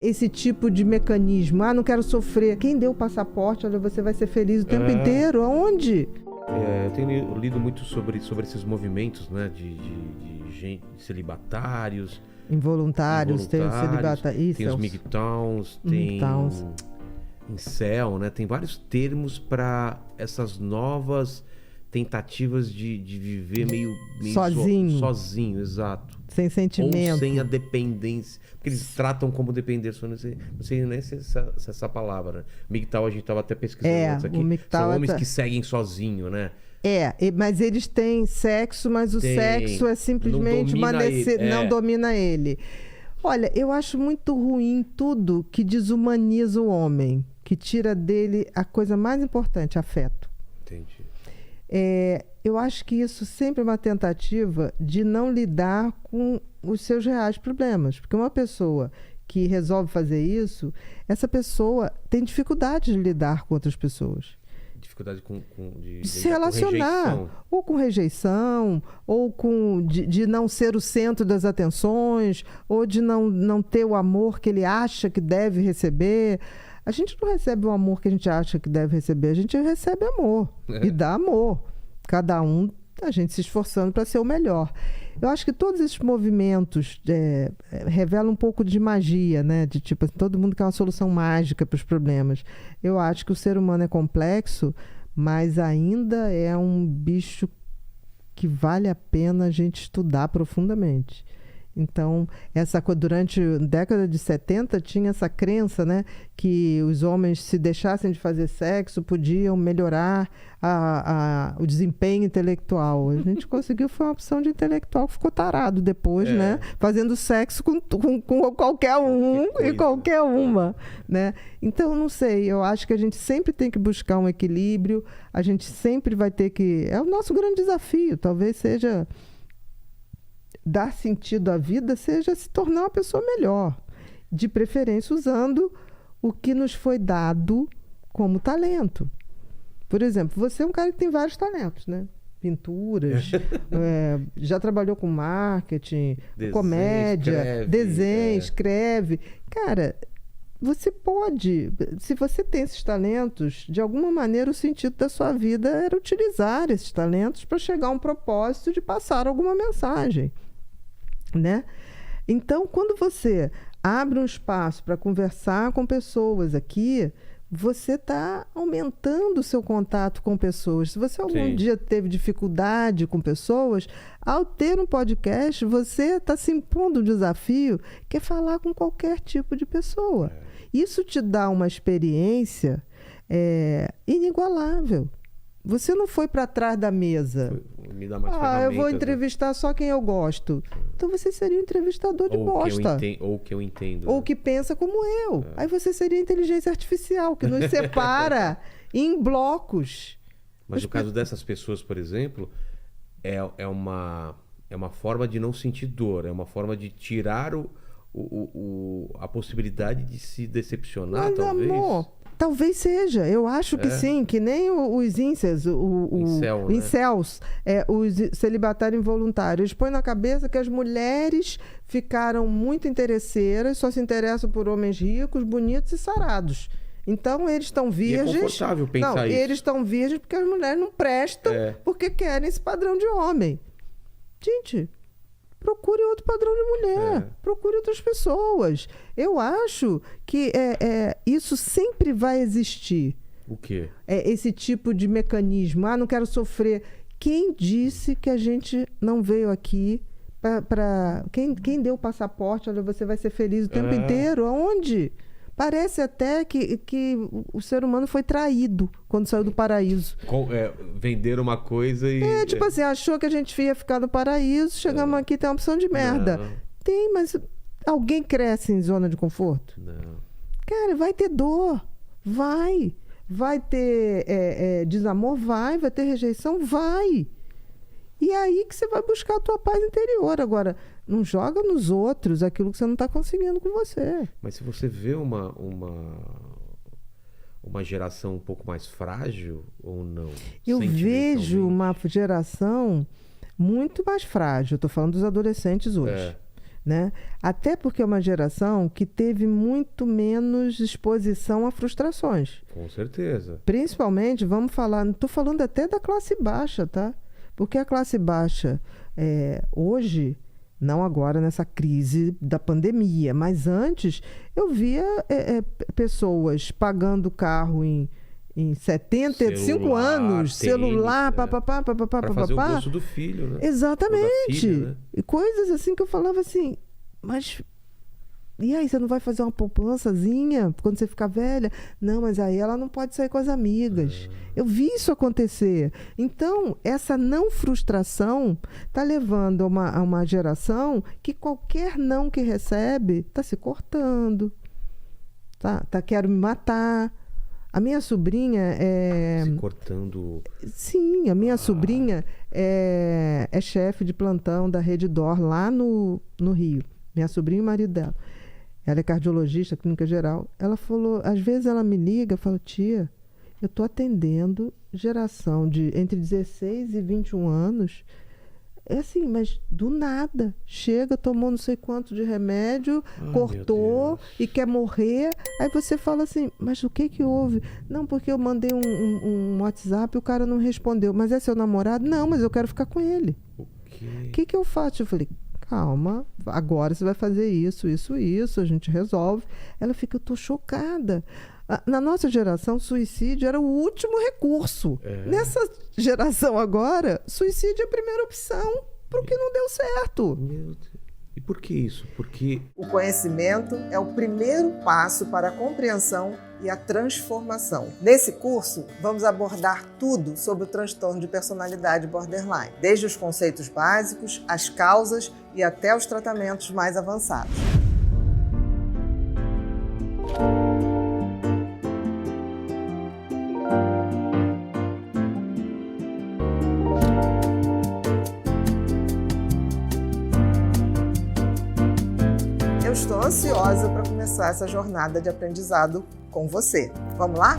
Esse tipo de mecanismo, não quero sofrer. Quem deu o passaporte, olha, você vai ser feliz o tempo inteiro, aonde? Eu tenho lido muito sobre esses movimentos, né, de gente, celibatários. Involuntários, tem o celibatário. Tem os MGTOWs, tem incel, né? Tem vários termos para essas novas tentativas de viver meio sozinho, exato. Sem sentimento. Ou sem a dependência. Porque eles tratam como dependência. Não sei nem se essa palavra, né? MGTOW, a gente estava até pesquisando antes aqui. São homens que seguem sozinho, né? Mas eles têm sexo, mas o sexo é simplesmente não domina ele. Olha, eu acho muito ruim tudo que desumaniza o homem, que tira dele a coisa mais importante, afeto. Entendi. Eu acho que isso sempre é uma tentativa de não lidar com os seus reais problemas. Porque uma pessoa que resolve fazer isso, essa pessoa tem dificuldade de lidar com outras pessoas. Dificuldade de se relacionar, ou com rejeição, ou de não ser o centro das atenções, ou de não ter o amor que ele acha que deve receber. A gente não recebe o amor que a gente acha que deve receber, a gente recebe amor e dá amor. Cada um, a gente se esforçando para ser o melhor. Eu acho que todos esses movimentos revelam um pouco de magia, né? De tipo, todo mundo quer uma solução mágica para os problemas. Eu acho que o ser humano é complexo, mas ainda é um bicho que vale a pena a gente estudar profundamente. Então, durante a década de 70, tinha essa crença, né, que os homens, se deixassem de fazer sexo, podiam melhorar o desempenho intelectual. A gente conseguiu, foi uma opção de intelectual que ficou tarado depois, né, fazendo sexo com qualquer um e qualquer uma. Né? Então, não sei, eu acho que a gente sempre tem que buscar um equilíbrio, a gente sempre vai ter que... É o nosso grande desafio, talvez seja... Dar sentido à vida seja se tornar uma pessoa melhor, de preferência usando o que nos foi dado como talento. Por exemplo, você é um cara que tem vários talentos, né? Pinturas, já trabalhou com marketing, comédia, desenho, escreve. Cara, você pode, se você tem esses talentos, de alguma maneira o sentido da sua vida era utilizar esses talentos para chegar a um propósito de passar alguma mensagem. Né? Então, quando você abre um espaço para conversar com pessoas aqui, você está aumentando o seu contato com pessoas. Se você algum dia teve dificuldade com pessoas, ao ter um podcast, você está se impondo um desafio que é falar com qualquer tipo de pessoa. Isso te dá uma experiência inigualável. Você não foi para trás da mesa. Me dá mais ferramentas, eu vou entrevistar só quem eu gosto. Então você seria um entrevistador de bosta. Ou que eu entendo. Ou que pensa como eu. Aí você seria inteligência artificial, que nos separa em blocos. Mas no caso dessas pessoas, por exemplo, é uma forma de não sentir dor. É uma forma de tirar a possibilidade de se decepcionar, mas, talvez. Amor, talvez seja, eu acho que sim, que nem os incels, incels, os celibatários involuntários. Eles põem na cabeça que as mulheres ficaram muito interesseiras, só se interessam por homens ricos, bonitos e sarados. Então eles estão virgens. É confortável pensar isso. Eles estão virgens porque as mulheres não prestam, porque querem esse padrão de homem. Gente, procure outro padrão de mulher, procure outras pessoas. Eu acho que isso sempre vai existir. O quê? Esse tipo de mecanismo. Não quero sofrer. Quem disse que a gente não veio aqui para... Quem deu o passaporte, olha, você vai ser feliz o tempo inteiro? Aonde? Parece até que o ser humano foi traído quando saiu do paraíso. Venderam uma coisa e... tipo assim, achou que a gente ia ficar no paraíso, chegamos aqui, tem uma opção de merda. Não. Tem, mas alguém cresce em zona de conforto? Não. Cara, vai ter dor. Vai. Vai ter desamor? Vai ter rejeição? Vai. E é aí que você vai buscar a tua paz interior. Agora, não joga nos outros aquilo que você não está conseguindo com você. Mas se você vê uma geração um pouco mais frágil ou não? Eu vejo uma geração muito mais frágil. Estou falando dos adolescentes hoje. né? Até porque é uma geração que teve muito menos exposição a frustrações. Com certeza. Principalmente, vamos falar, não estou falando até da classe baixa, tá? Porque a classe baixa, hoje, não agora nessa crise da pandemia, mas antes, eu via pessoas pagando carro em 75 anos, celular, papapá. Para fazer o gosto do filho, né? Exatamente. Filha, né? E coisas assim que eu falava assim, mas e aí, você não vai fazer uma poupançazinha quando você ficar velha? Não, mas aí ela não pode sair com as amigas. Eu vi isso acontecer. Então, essa não frustração está levando a uma geração que qualquer não que recebe está se cortando. Tá, quero me matar. A minha sobrinha é... Se cortando... Sim, a minha sobrinha é chefe de plantão da Rede D'Or lá no Rio. Minha sobrinha e o marido dela. Ela é cardiologista, clínica geral. Ela falou, às vezes ela me liga e fala, tia, eu estou atendendo geração de entre 16 e 21 anos. É assim, mas do nada. Chega, tomou não sei quanto de remédio, cortou e quer morrer. Aí você fala assim, mas o que houve? Não, porque eu mandei um WhatsApp e o cara não respondeu. Mas é seu namorado? Não, mas eu quero ficar com ele. O que eu faço? Eu falei, calma, agora você vai fazer isso, a gente resolve. Ela fica, eu tô chocada. Na nossa geração, suicídio era o último recurso. Nessa geração agora, suicídio é a primeira opção, porque não deu certo. Meu Deus. E por que isso? Porque o conhecimento é o primeiro passo para a compreensão e a transformação. Nesse curso, vamos abordar tudo sobre o transtorno de personalidade borderline, desde os conceitos básicos, as causas e até os tratamentos mais avançados. Eu estou ansiosa para começar essa jornada de aprendizado com você. Vamos lá?